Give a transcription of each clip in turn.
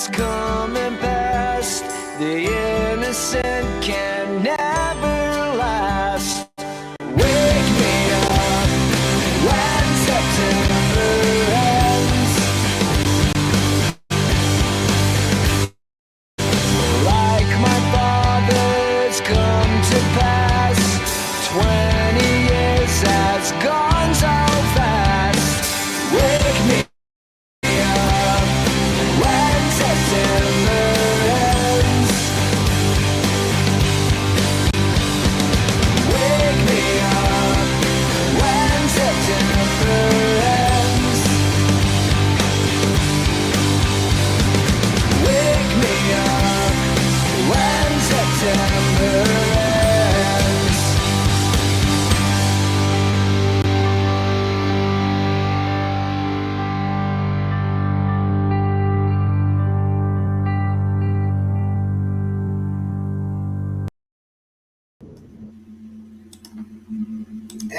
that's coming past. The innocent can never last. Wake me up when September ends. Like my father's come to pass. 20 years has gone so fast. Wake me up when September ends. Wake me up when September ends. Wake me up when September ends.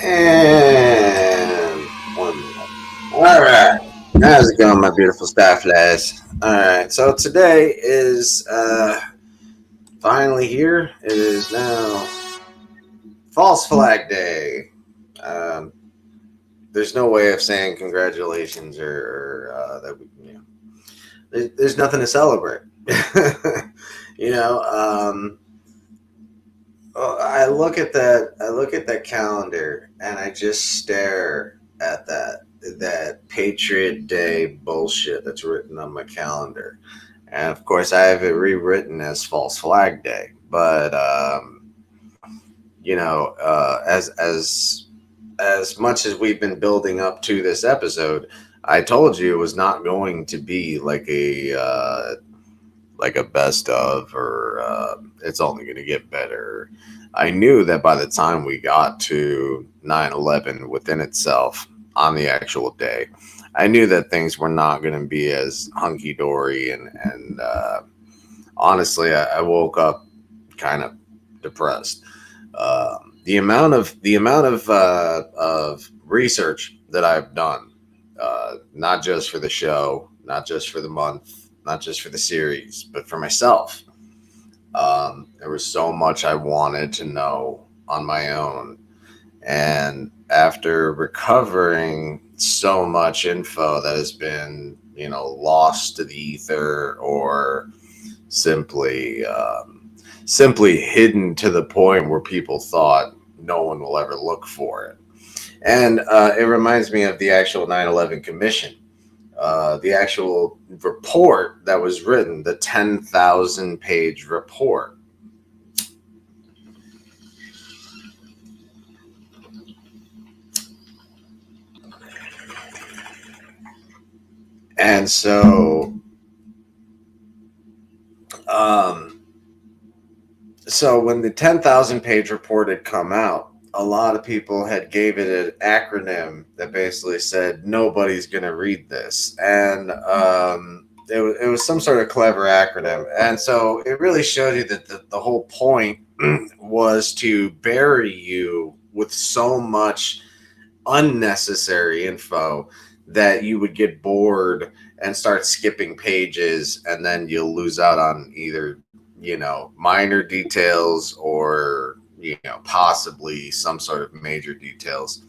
And 1 minute. All right. How's it going, my beautiful starflies? All right. So today is finally here. It is now False Flag Day. There's no way of saying congratulations or that we, there's nothing to celebrate. I look at that calendar and I just stare at that Patriot Day bullshit that's written on my calendar. And of course I have it rewritten as False Flag Day. But as much as we've been building up to this episode, I told you it was not going to be like a best of, or it's only going to get better. I knew that by the time we got to 9/11 within itself on the actual day, I knew that things were not going to be as hunky-dory, and honestly, I woke up kind of depressed. The amount of research that I've done, not just for the show, not just for the month, not just for the series, but for myself. There was so much I wanted to know on my own. And after recovering so much info that has been, lost to the ether, or simply hidden to the point where people thought no one will ever look for it. And it reminds me of the actual 9/11 Commission. The actual report that was written, the 10,000-page report. And so, when the 10,000-page report had come out, a lot of people had gave it an acronym that basically said nobody's going to read this, and it was some sort of clever acronym. And so it really showed you that the whole point was to bury you with so much unnecessary info that you would get bored and start skipping pages, and then you'll lose out on either minor details or possibly some sort of major details.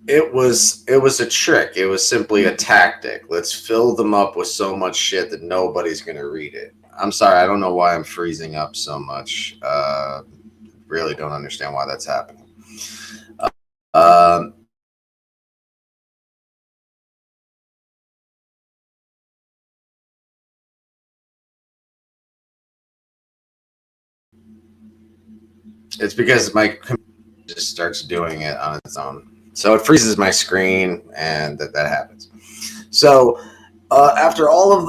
It was a trick. It was simply a tactic. Let's fill them up with so much shit that nobody's going to read it. I'm sorry, I don't know why I'm freezing up so much. Really don't understand why that's happening. It's because my computer just starts doing it on its own. So it freezes my screen, and that happens. So after all of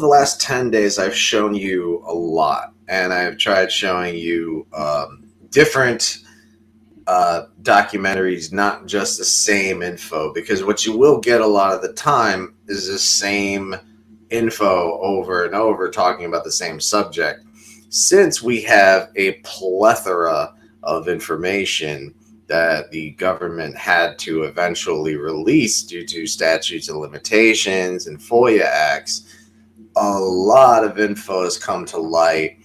the last 10 days, I've shown you a lot, and I've tried showing you different documentaries, not just the same info, because what you will get a lot of the time is the same info over and over talking about the same subject. Since we have a plethora of information that the government had to eventually release due to statutes of limitations and FOIA acts, a lot of info has come to light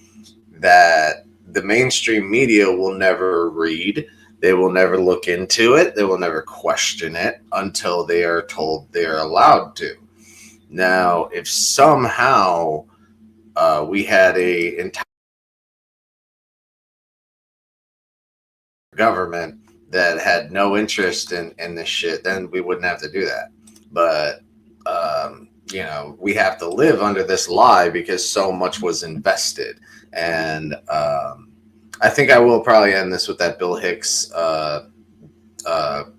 that the mainstream media will never read. They will never look into it. They will never question it until they are told they are allowed to. Now, if somehow we had a entire government that had no interest in this shit, then we wouldn't have to do that. But we have to live under this lie because so much was invested. And I think I will probably end this with that Bill Hicks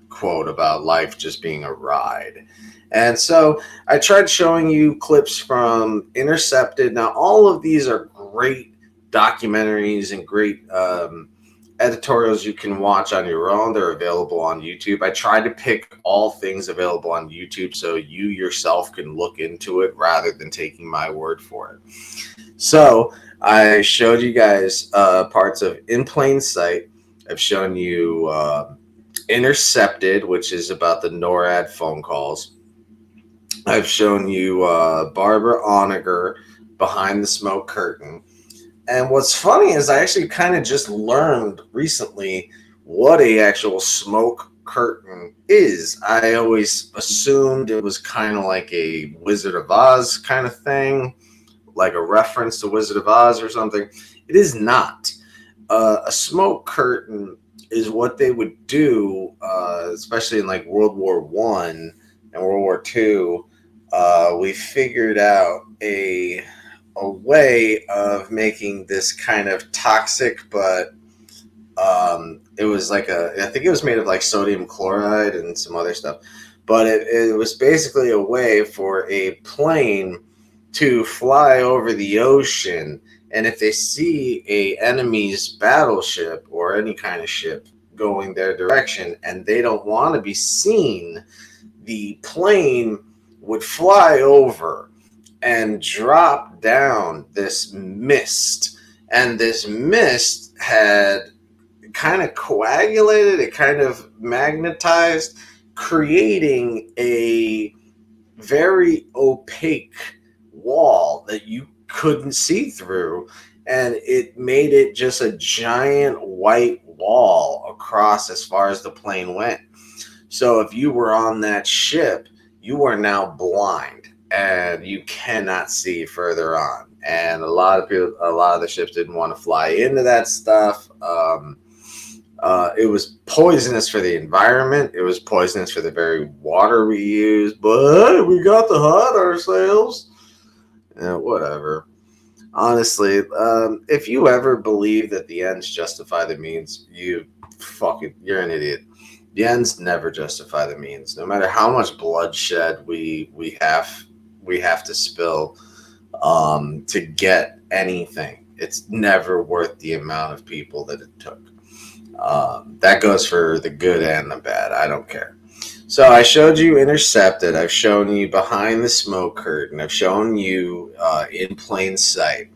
quote about life just being a ride. And so I tried showing you clips from Intercepted. Now, all of these are great documentaries and great editorials you can watch on your own. They're available on YouTube. I tried to pick all things available on YouTube so you yourself can look into it rather than taking my word for it. So I showed you guys parts of In Plain Sight. I've shown you Intercepted, which is about the NORAD phone calls. I've shown you Barbara Onager, Behind the Smoke Curtain. And what's funny is I actually kind of just learned recently what a actual smoke curtain is. I always assumed it was kind of like a Wizard of Oz kind of thing, like a reference to Wizard of Oz or something. It is not. A smoke curtain is what they would do, especially in like World War I and World War II. We figured out a way of making this kind of toxic, but it was like I think it was made of like sodium chloride and some other stuff, but it was basically a way for a plane to fly over the ocean, and if they see a enemy's battleship or any kind of ship going their direction and they don't want to be seen, the plane would fly over and drop down this mist. And this mist had kind of coagulated, it kind of magnetized, creating a very opaque wall that you couldn't see through. And it made it just a giant white wall across as far as the plane went. So if you were on that ship, you are now blind and you cannot see further on. And a lot of the ships didn't want to fly into that stuff. It was poisonous for the environment. It was poisonous for the very water we use. But we got to hide ourselves. Whatever. Honestly, if you ever believe that the ends justify the means, you're an idiot. The ends never justify the means. No matter how much bloodshed we have to spill to get anything, it's never worth the amount of people that it took. That goes for the good and the bad. I don't care. So I showed you Intercepted. I've shown you Behind the Smoke Curtain. I've shown you In Plain Sight.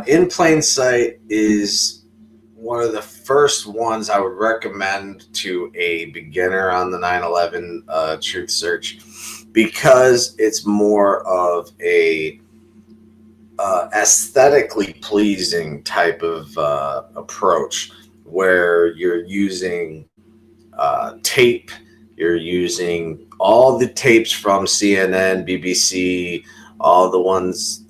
In Plain Sight is one of the first ones I would recommend to a beginner on the 9/11 truth search, because it's more of a aesthetically pleasing type of approach, where you're using tape. You're using all the tapes from CNN, BBC, all the ones,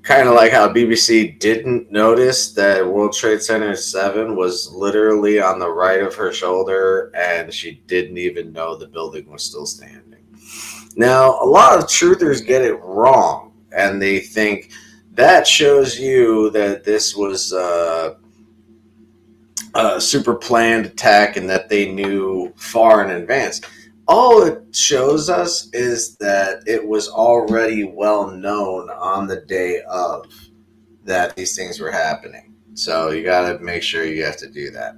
kind of like how BBC didn't notice that World Trade Center 7 was literally on the right of her shoulder, and she didn't even know the building was still standing. Now, a lot of truthers get it wrong, and they think that shows you that this was a super planned attack and that they knew far in advance. All it shows us is that it was already well known on the day of that these things were happening. So you got to make sure you have to do that.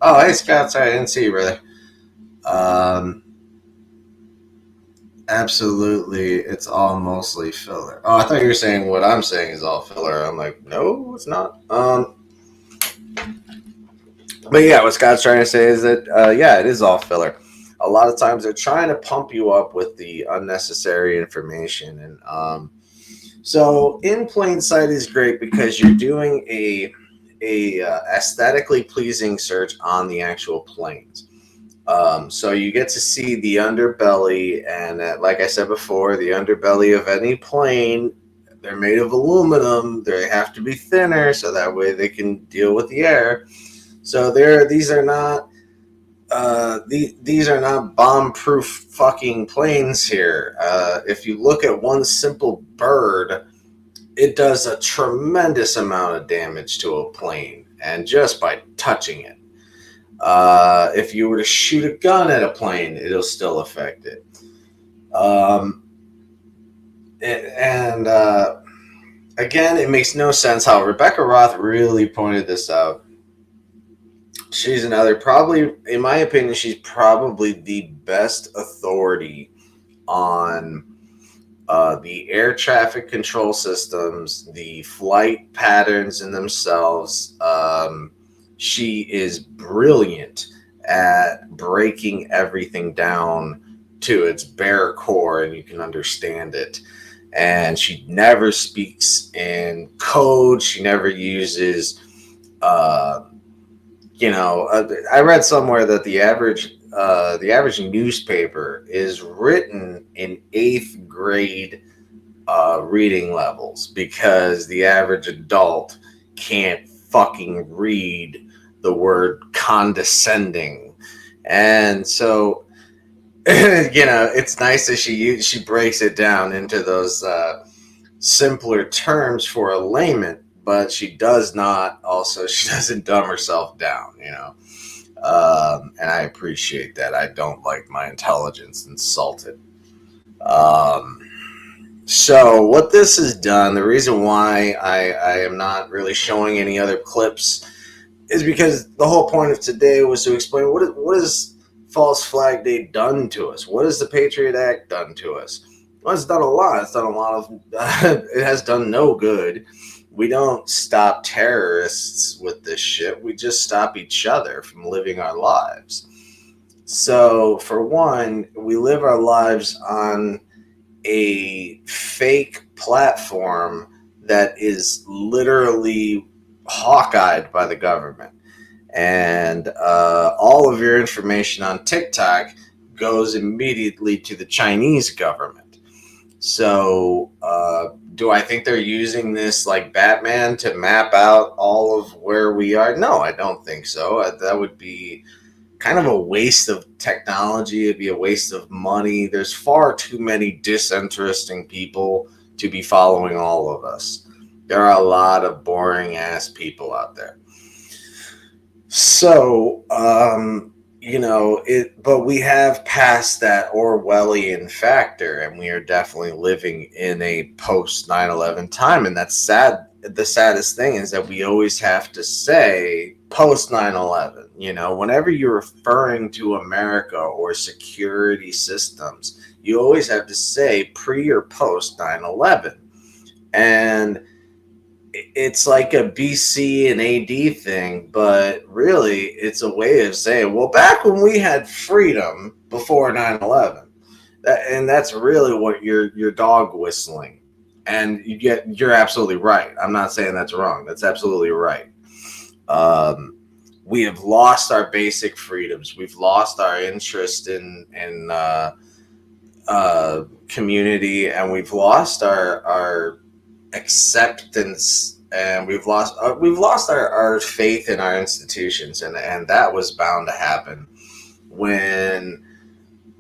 Oh, hey, Scott. Sorry, I didn't see you, brother. Absolutely, it's all mostly filler. Oh, I thought you were saying what I'm saying is all filler. I'm like, no, it's not. But yeah, what Scott's trying to say is that yeah, it is all filler. A lot of times they're trying to pump you up with the unnecessary information, and so in plain sight is great because you're doing a aesthetically pleasing search on the actual planes. So you get to see the underbelly, and like I said before, the underbelly of any plane. They're made of aluminum. They have to be thinner so that way they can deal with the air. So these are not these are not bomb-proof fucking planes here. If you look at one simple bird, it does a tremendous amount of damage to a plane, and just by touching it. If you were to shoot a gun at a plane, it'll still affect it. Um, and again, it makes no sense how Rebecca Roth really pointed this out. She's another, probably, in my opinion, she's probably the best authority on the air traffic control systems, the flight patterns in themselves. She is brilliant at breaking everything down to its bare core, and you can understand it. And she never speaks in code. She never uses, I read somewhere that the average newspaper is written in eighth grade reading levels because the average adult can't fucking read the word condescending. And so, it's nice that she breaks it down into those simpler terms for a layman, but she doesn't dumb herself down, and I appreciate that. I don't like my intelligence insulted. Um, so what this has done, the reason why I am not really showing any other clips is because the whole point of today was to explain what is False Flag Day done to us? What has the Patriot Act done to us? Well, it's done a lot. It's done a lot of it has done no good. We don't stop terrorists with this shit. We just stop each other from living our lives. So, for one, we live our lives on a fake platform that is literally hawk-eyed by the government. And all of your information on TikTok goes immediately to the Chinese government. So, do I think they're using this like Batman to map out all of where we are? No, I don't think so. That would be kind of a waste of technology. It'd be a waste of money. There's far too many disinteresting people to be following all of us. There are a lot of boring ass people out there. So, but we have passed that Orwellian factor, and we are definitely living in a post 9/11 time. And that's sad. The saddest thing is that we always have to say post 9/11. Whenever you're referring to America or security systems, you always have to say pre or post 9/11. And it's like a BC and AD thing, but really it's a way of saying, well, back when we had freedom before 9/11. And that's really what you're dog whistling. And you're absolutely right. I'm not saying that's wrong. That's absolutely right. We have lost our basic freedoms. We've lost our interest in community, and we've lost our acceptance, and we've lost our faith in our institutions, and that was bound to happen when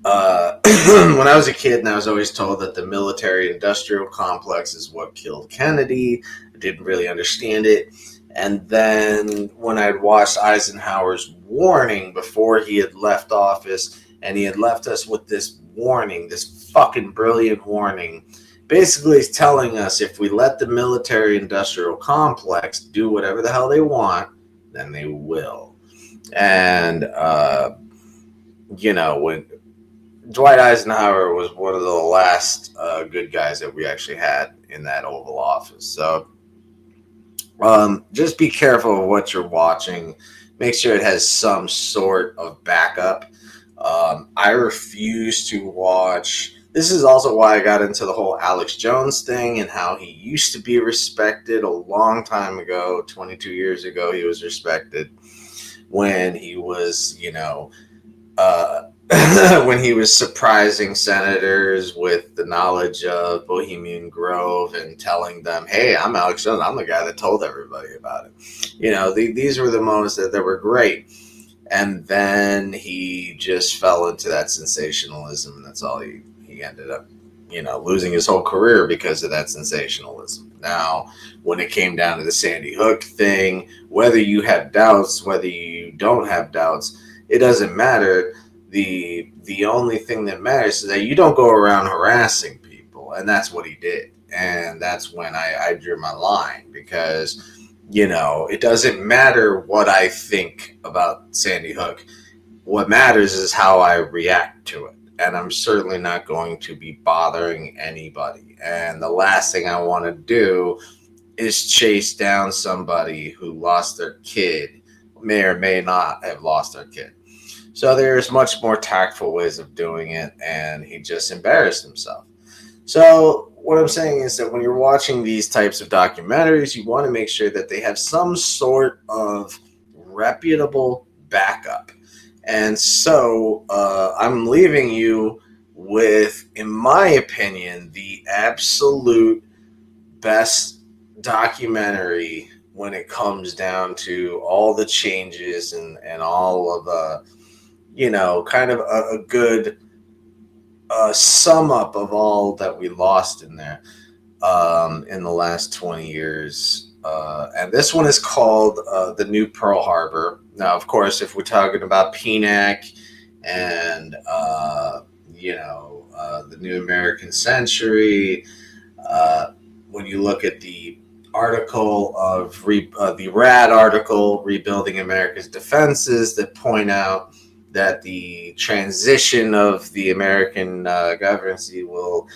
when I was a kid, and I was always told that the military-industrial complex is what killed Kennedy. I didn't really understand it. And then when I'd watched Eisenhower's warning before he had left office, and he had left us with this warning, this fucking brilliant warning, basically he's telling us if we let the military-industrial complex do whatever the hell they want, then they will. And, when Dwight Eisenhower was one of the last good guys that we actually had in that Oval Office. So just be careful of what you're watching. make sure it has some sort of backup. I refuse to watch. This is also why I got into the whole Alex Jones thing and how he used to be respected a long time ago. 22 years ago, he was respected when he was, uh, when he was surprising senators with the knowledge of Bohemian Grove and telling them, "Hey, I'm Alex Jones. I'm the guy that told everybody about it." These were the moments that were great. And then he just fell into that sensationalism, and that's all he ended up, losing his whole career because of that sensationalism. Now, when it came down to the Sandy Hook thing, whether you have doubts, whether you don't have doubts, it doesn't matter. The only thing that matters is that you don't go around harassing people, and that's what he did. And that's when I drew my line, because it doesn't matter what I think about Sandy Hook. What matters is how I react to it. And I'm certainly not going to be bothering anybody. And the last thing I want to do is chase down somebody who lost their kid, may or may not have lost their kid. So there's much more tactful ways of doing it, and he just embarrassed himself. So what I'm saying is that when you're watching these types of documentaries, you want to make sure that they have some sort of reputable backup. And so I'm leaving you with, in my opinion, the absolute best documentary when it comes down to all the changes and all of the, kind of a good sum up of all that we lost in there in the last 20 years. And this one is called The New Pearl Harbor. Now, of course, if we're talking about PNAC and, the New American Century, when you look at the article of the RAD article, Rebuilding America's Defenses, that point out that the transition of the American governance will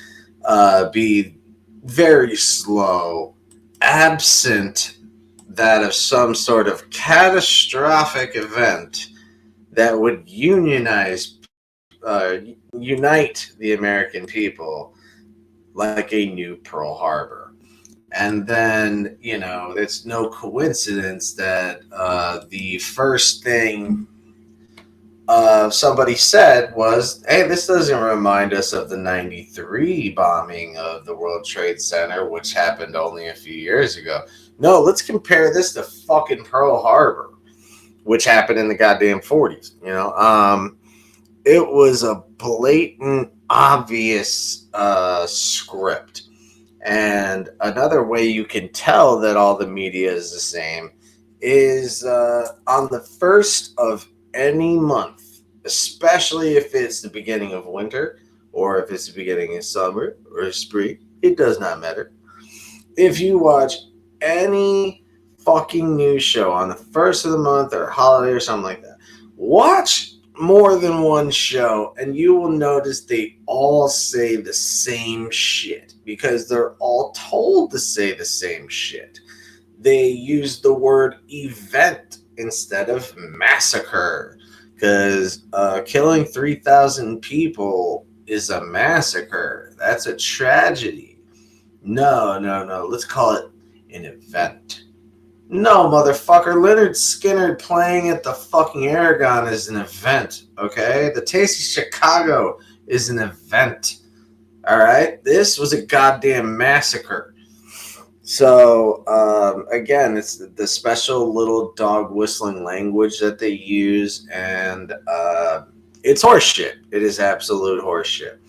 be very slow, absent that of some sort of catastrophic event that would unite the American people, like a new Pearl Harbor. And then, it's no coincidence that the first thing somebody said was, "Hey, this doesn't remind us of the 93 bombing of the World Trade Center, which happened only a few years ago. No, let's compare this to fucking Pearl Harbor, which happened in the goddamn 40s." It was a blatant, obvious script. And another way you can tell that all the media is the same is on the first of any month, especially if it's the beginning of winter or if it's the beginning of summer or spring, it does not matter. If you watch any fucking news show on the first of the month or holiday or something like that, watch more than one show and you will notice they all say the same shit because they're all told to say the same shit. They use the word event instead of massacre, because killing 3,000 people is a massacre. That's a tragedy. No. Let's call it an event. No, motherfucker. Leonard Skinner playing at the fucking Aragon is an event, okay? The Taste of Chicago is an event, all right? This was a goddamn massacre. So, again, it's the special little dog whistling language that they use, and it's horseshit. It is absolute horseshit.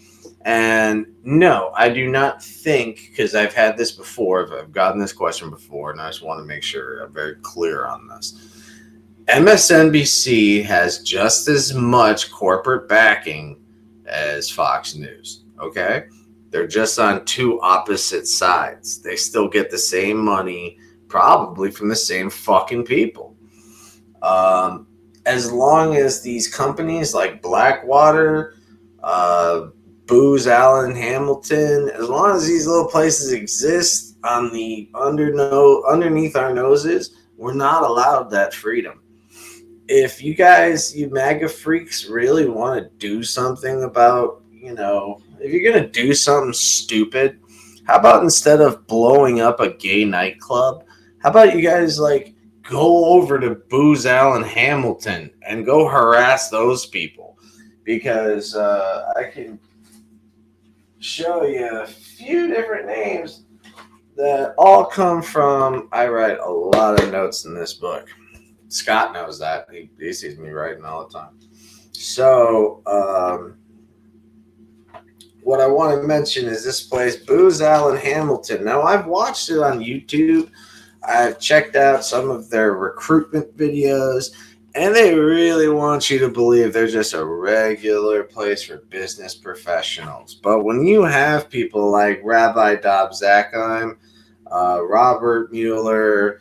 And no, I do not think, because I've had this before, I've gotten this question before, and I just want to make sure I'm very clear on this. MSNBC has just as much corporate backing as Fox News, okay? They're just on two opposite sides. They still get the same money, probably from the same fucking people. As long as these companies like Blackwater, Booz Allen Hamilton, as long as these little places exist on the underneath our noses, we're not allowed that freedom. if you guys, you MAGA freaks, really want to do something about, if you're going to do something stupid, how about instead of blowing up a gay nightclub, how about you guys like go over to Booz Allen Hamilton and go harass those people? Because I can show you a few different names that all come from. I write a lot of notes in this book. Scott knows that. He sees me writing all the time. So, what I want to mention is this place, Booz Allen Hamilton. Now, I've watched it on YouTube. I've checked out some of their recruitment videos, and they really want you to believe they're just a regular place for business professionals. But when you have people like Rabbi Dob Zakheim, Robert Mueller,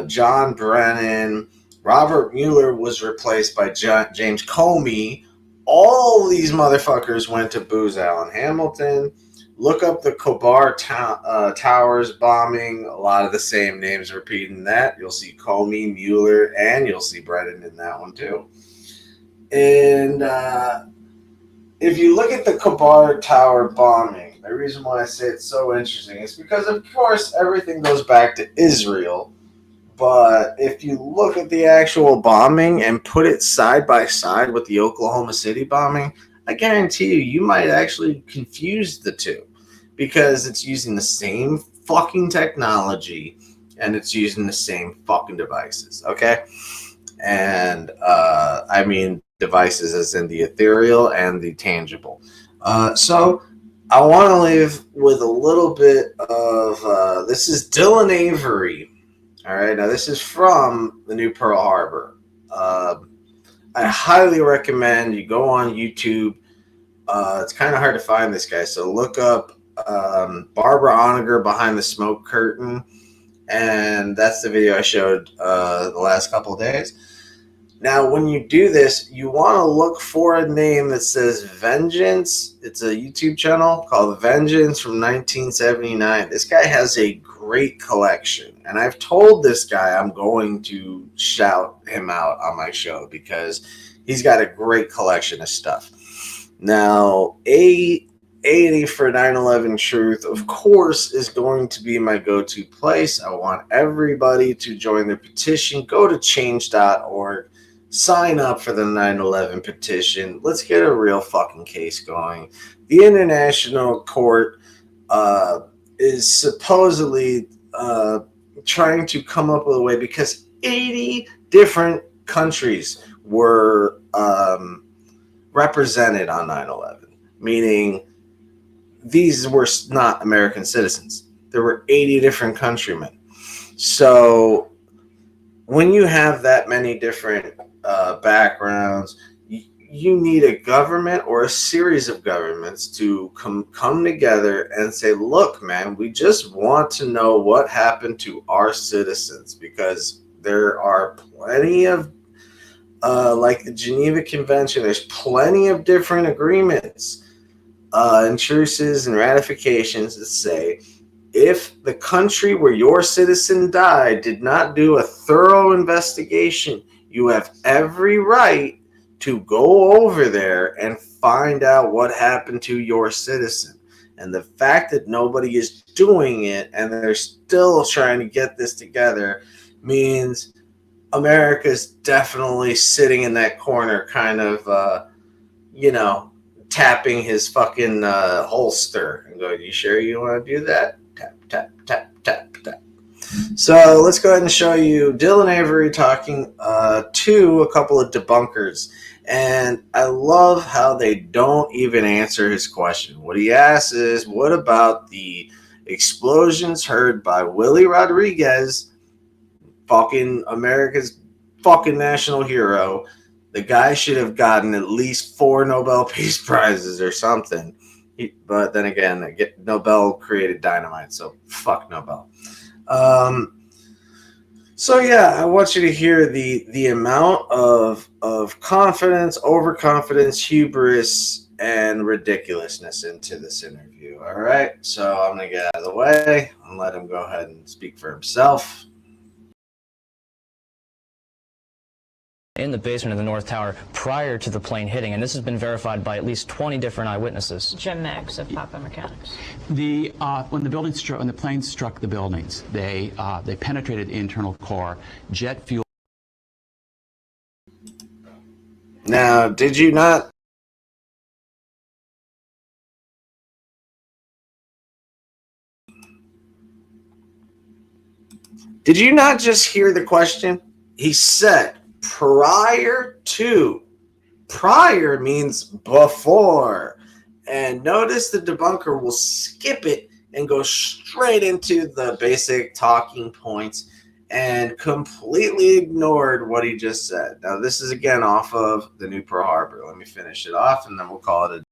John Brennan, Robert Mueller was replaced by James Comey. All these motherfuckers went to Booz Allen Hamilton. Look up the Khobar Towers bombing. A lot of the same names repeating that. You'll see Comey, Mueller, and you'll see Brennan in that one too. And if you look at the Khobar Tower bombing, the reason why I say it's so interesting is because, of course, everything goes back to Israel. But if you look at the actual bombing and put it side by side with the Oklahoma City bombing, I guarantee you might actually confuse the two because it's using the same fucking technology and it's using the same fucking devices, okay? And I mean devices as in the ethereal and the tangible. So I want to leave with a little bit of this is Dylan Avery. All right, now this is from the new Pearl Harbor. I highly recommend you go on YouTube. It's kind of hard to find this guy, so look up Barbara Onager Behind the Smoke Curtain, and that's the video I showed the last couple of days. Now, when you do this, you want to look for a name that says Vengeance. It's a YouTube channel called Vengeance from 1979. This guy has a great collection. And I've told this guy I'm going to shout him out on my show because he's got a great collection of stuff. Now, A80 for 9/11 Truth, of course, is going to be my go-to place. I want everybody to join the petition. Go to change.org. Sign up for the 9/11 petition. Let's get a real fucking case going. The International Court is supposedly trying to come up with a way because 80 different countries were represented on 9/11, meaning these were not American citizens. There were 80 different countrymen. So when you have that many different backgrounds, you need a government or a series of governments to come together and say, look, man, we just want to know what happened to our citizens because there are plenty of, like the Geneva Convention, there's plenty of different agreements, and truces and ratifications that say if the country where your citizen died did not do a thorough investigation, you have every right to go over there and find out what happened to your citizen. And the fact that nobody is doing it and they're still trying to get this together means America's definitely sitting in that corner, kind of, tapping his fucking holster and going, you sure you want to do that? Tap, tap, tap, tap, tap. So let's go ahead and show you Dylan Avery talking to a couple of debunkers. And I love how they don't even answer his question. What he asks is, what about the explosions heard by Willie Rodriguez, fucking America's fucking national hero? The guy should have gotten at least 4 Nobel Peace Prizes or something. But then again, Nobel created dynamite, so fuck Nobel. So yeah, I want you to hear the amount of confidence, overconfidence, hubris, and ridiculousness into this interview. All right, so I'm gonna get out of the way and let him go ahead and speak for himself. in the basement of the North Tower prior to the plane hitting, and this has been verified by at least 20 different eyewitnesses. Jim Meigs of Papa Mechanics. When the plane struck the buildings, they penetrated the internal core. Jet fuel. Now, did you not? Did you not just hear the question? He said prior to. Prior means before. And notice the debunker will skip it and go straight into the basic talking points and completely ignored what he just said. Now, this is again off of the new Pearl Harbor. Let me finish it off and then we'll call it a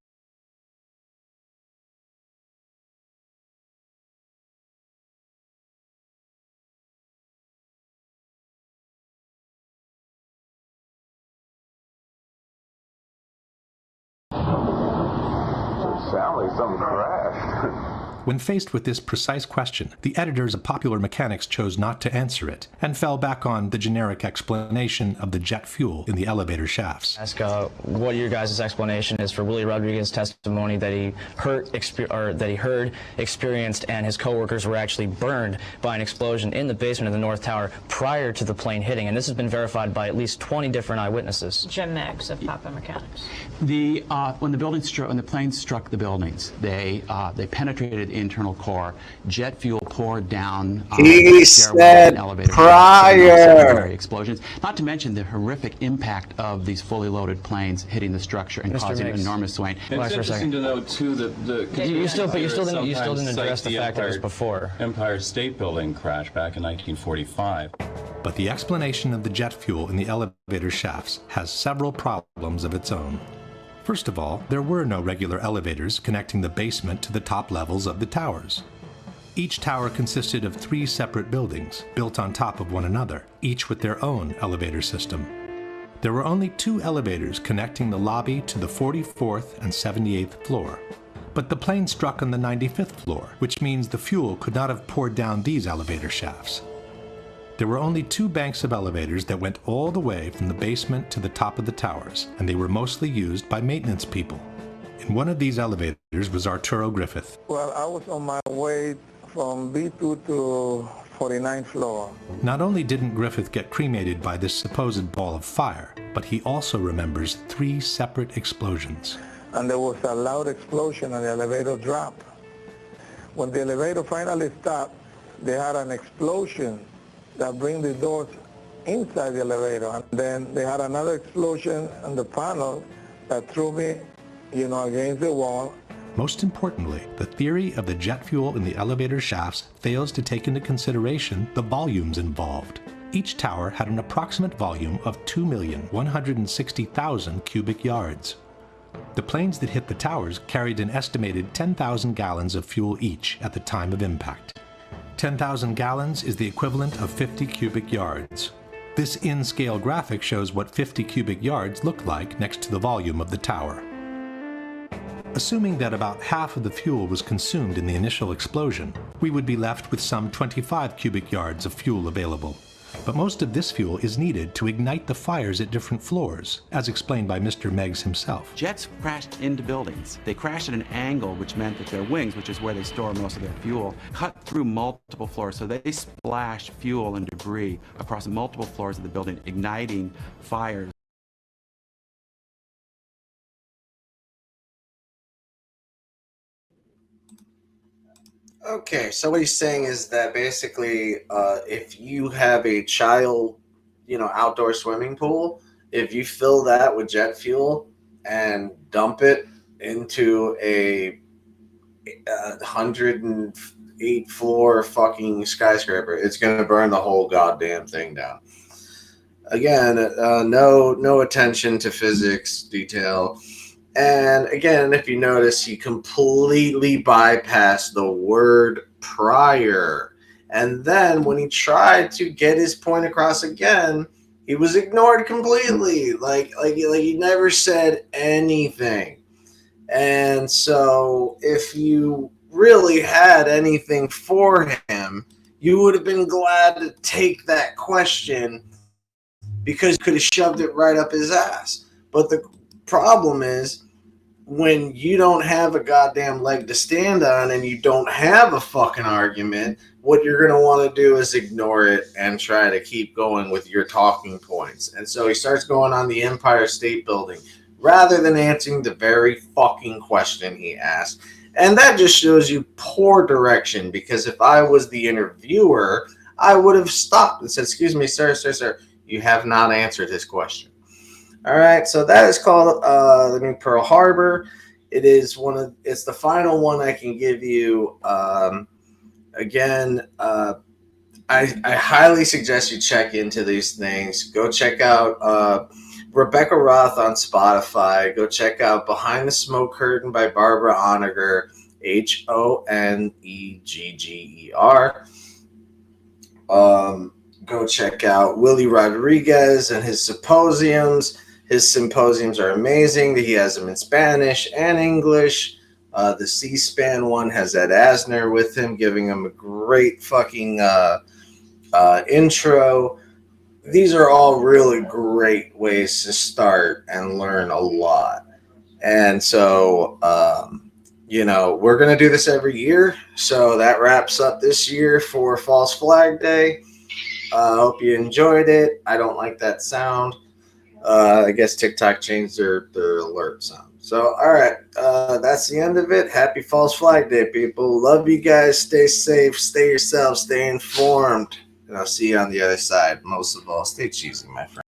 Sound like something crashed. When faced with this precise question, the editors of Popular Mechanics chose not to answer it and fell back on the generic explanation of the jet fuel in the elevator shafts. Ask what your guys' explanation is for Willie Rodriguez's testimony that he heard, experienced, and his coworkers were actually burned by an explosion in the basement of the North Tower prior to the plane hitting, and this has been verified by at least 20 different eyewitnesses. Jim Meigs of Papa Mechanics. When the plane struck the buildings, they penetrated the internal core. Jet fuel poured down. He said prior. Explosions. Not to mention the horrific impact of these fully loaded planes hitting the structure and causing enormous swaying. It's interesting to note too that you still didn't address the fact that it was before Empire State Building crash back in 1945. But the explanation of the jet fuel in the elevator shafts has several problems of its own. First of all, there were no regular elevators connecting the basement to the top levels of the towers. Each tower consisted of 3 separate buildings, built on top of one another, each with their own elevator system. There were only 2 elevators connecting the lobby to the 44th and 78th floor. But the plane struck on the 95th floor, which means the fuel could not have poured down these elevator shafts. There were only 2 banks of elevators that went all the way from the basement to the top of the towers, and they were mostly used by maintenance people. In one of these elevators was Arturo Griffith. Well, I was on my way from B2 to 49th floor. Not only didn't Griffith get cremated by this supposed ball of fire, but he also remembers 3 separate explosions. And there was a loud explosion and the elevator dropped. When the elevator finally stopped, they had an explosion that bring the doors inside the elevator. And then they had another explosion on the panel that threw me, against the wall. Most importantly, the theory of the jet fuel in the elevator shafts fails to take into consideration the volumes involved. Each tower had an approximate volume of 2,160,000 cubic yards. The planes that hit the towers carried an estimated 10,000 gallons of fuel each at the time of impact. 10,000 gallons is the equivalent of 50 cubic yards. This in-scale graphic shows what 50 cubic yards look like next to the volume of the tower. Assuming that about half of the fuel was consumed in the initial explosion, we would be left with some 25 cubic yards of fuel available. But most of this fuel is needed to ignite the fires at different floors, as explained by Mr. Meigs himself. Jets crashed into buildings. They crashed at an angle, which meant that their wings, which is where they store most of their fuel, cut through multiple floors. So they splashed fuel and debris across multiple floors of the building, igniting fires. Okay, so what he's saying is that basically, if you have a child, outdoor swimming pool, if you fill that with jet fuel and dump it into a 108 floor fucking skyscraper, it's gonna burn the whole goddamn thing down. Again, no attention to physics detail. And again, if you notice, he completely bypassed the word prior. And then when he tried to get his point across again, he was ignored completely. Like he never said anything. And so if you really had anything for him, you would have been glad to take that question because he could have shoved it right up his ass. But the problem is, when you don't have a goddamn leg to stand on and you don't have a fucking argument, what you're going to want to do is ignore it and try to keep going with your talking points. And so he starts going on the Empire State Building rather than answering the very fucking question he asked. And that just shows you poor direction, because if I was the interviewer, I would have stopped and said, "Excuse me, sir, you have not answered his question." All right, so that is called the new Pearl Harbor. It's the final one I can give you. Again, I highly suggest you check into these things. Go check out Rebecca Roth on Spotify. Go check out Behind the Smoke Curtain by Barbara Honegger, Honegger. Go check out Willie Rodriguez and his symposiums. His symposiums are amazing. He has them in Spanish and English. The C-SPAN one has Ed Asner with him, giving him a great fucking intro. These are all really great ways to start and learn a lot. And so, we're going to do this every year. So that wraps up this year for False Flag Day. I hope you enjoyed it. I don't like that sound. I guess TikTok changed their alert sound. So, all right. That's the end of it. Happy False Flag Day, people. Love you guys. Stay safe. Stay yourself. Stay informed. And I'll see you on the other side. Most of all, stay cheesy, my friend.